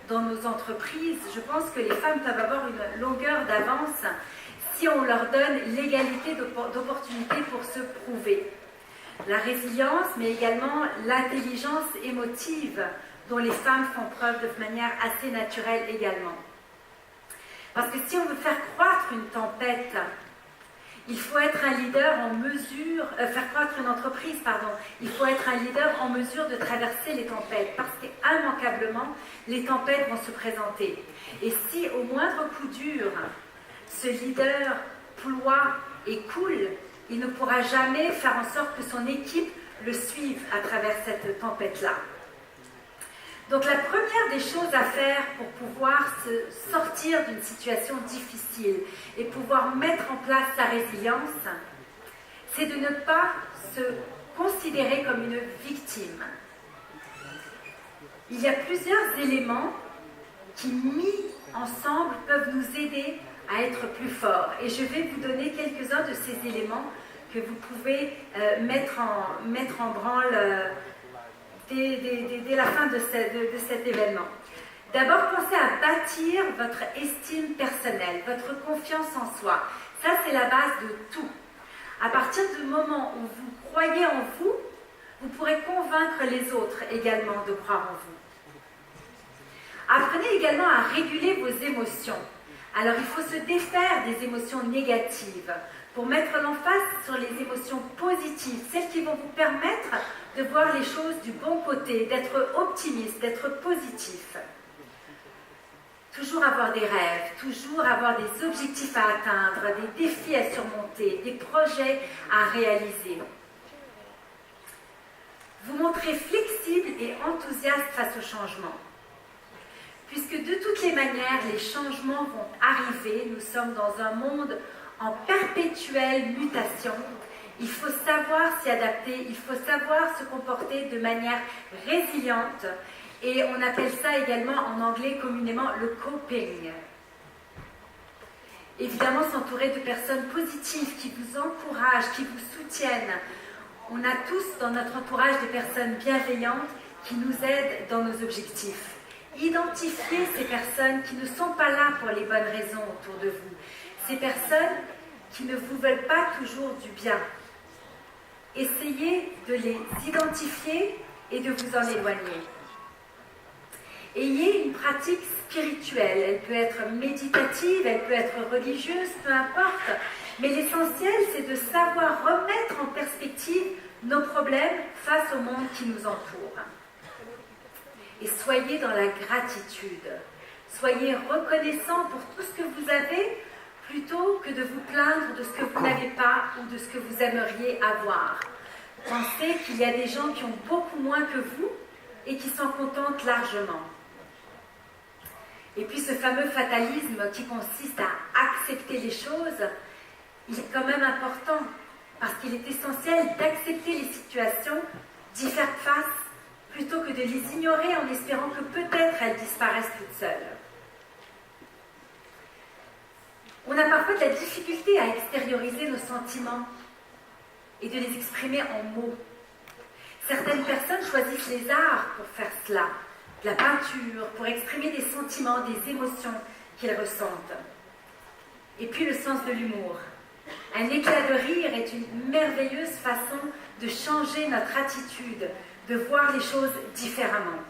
dans nos entreprises, je pense que les femmes peuvent avoir une longueur d'avance si on leur donne l'égalité d'opportunités pour se prouver. La résilience, mais également l'intelligence émotive dont les femmes font preuve de manière assez naturelle également. Parce que si on veut faire croître une tempête, il faut être un leader en mesure, faire croître une entreprise, pardon, il faut être un leader en mesure de traverser les tempêtes, parce qu'immanquablement, les tempêtes vont se présenter. Et si au moindre coup dur, ce leader ploie et coule, il ne pourra jamais faire en sorte que son équipe le suive à travers cette tempête-là. Donc la première des choses à faire pour pouvoir se sortir d'une situation difficile et pouvoir mettre en place sa résilience, c'est de ne pas se considérer comme une victime. Il y a plusieurs éléments qui, mis ensemble, peuvent nous aider à être plus forts. Et je vais vous donner quelques-uns de ces éléments que vous pouvez mettre en branle dès la fin de cet événement. D'abord, pensez à bâtir votre estime personnelle, votre confiance en soi. Ça, c'est la base de tout. À partir du moment où vous croyez en vous, vous pourrez convaincre les autres également de croire en vous. Apprenez également à réguler vos émotions. Alors, il faut se défaire des émotions négatives pour mettre l'emphase sur les émotions positives, celles qui vont vous permettre de voir les choses du bon côté, d'être optimiste, d'être positif. Toujours avoir des rêves, toujours avoir des objectifs à atteindre, des défis à surmonter, des projets à réaliser. Vous montrez flexible et enthousiaste face au changement. Puisque de toutes les manières, les changements vont arriver, nous sommes dans un monde en perpétuelle mutation. Il faut savoir s'y adapter, il faut savoir se comporter de manière résiliente. Et on appelle ça également en anglais communément le coping. Évidemment, s'entourer de personnes positives qui vous encouragent, qui vous soutiennent. On a tous dans notre entourage des personnes bienveillantes qui nous aident dans nos objectifs. Identifiez ces personnes qui ne sont pas là pour les bonnes raisons autour de vous. Ces personnes qui ne vous veulent pas toujours du bien. Essayez de les identifier et de vous en éloigner. Ayez une pratique spirituelle. Elle peut être méditative, elle peut être religieuse, peu importe. Mais l'essentiel, c'est de savoir remettre en perspective nos problèmes face au monde qui nous entoure. Et soyez dans la gratitude. Soyez reconnaissant pour tout ce que vous avez, plutôt que de vous plaindre de ce que vous n'avez pas ou de ce que vous aimeriez avoir. Pensez qu'il y a des gens qui ont beaucoup moins que vous et qui s'en contentent largement. Et puis ce fameux fatalisme qui consiste à accepter les choses, il est quand même important parce qu'il est essentiel d'accepter les situations, d'y faire face, plutôt que de les ignorer en espérant que peut-être elles disparaissent toutes seules. On a parfois de la difficulté à extérioriser nos sentiments et de les exprimer en mots. Certaines personnes choisissent les arts pour faire cela, de la peinture, pour exprimer des sentiments, des émotions qu'ils ressentent. Et puis le sens de l'humour. Un éclat de rire est une merveilleuse façon de changer notre attitude, de voir les choses différemment.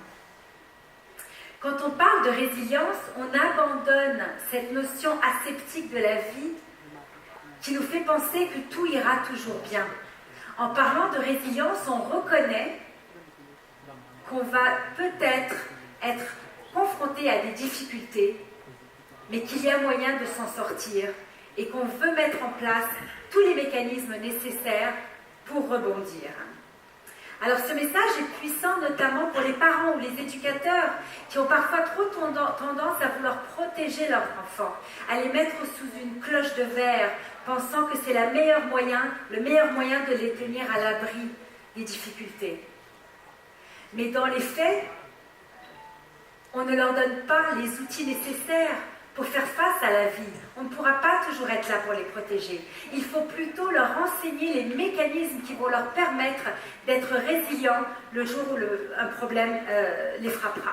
Quand on parle de résilience, on abandonne cette notion aseptique de la vie qui nous fait penser que tout ira toujours bien. En parlant de résilience, on reconnaît qu'on va peut-être être confronté à des difficultés, mais qu'il y a moyen de s'en sortir et qu'on veut mettre en place tous les mécanismes nécessaires pour rebondir. Alors ce message est puissant notamment pour les parents ou les éducateurs qui ont parfois trop tendance à vouloir protéger leurs enfants, à les mettre sous une cloche de verre, pensant que c'est le meilleur moyen de les tenir à l'abri des difficultés. Mais dans les faits, on ne leur donne pas les outils nécessaires pour faire face à la vie. On ne pourra pas toujours être là pour les protéger. Il faut plutôt leur enseigner les mécanismes qui vont leur permettre d'être résilients le jour où un problème les frappera.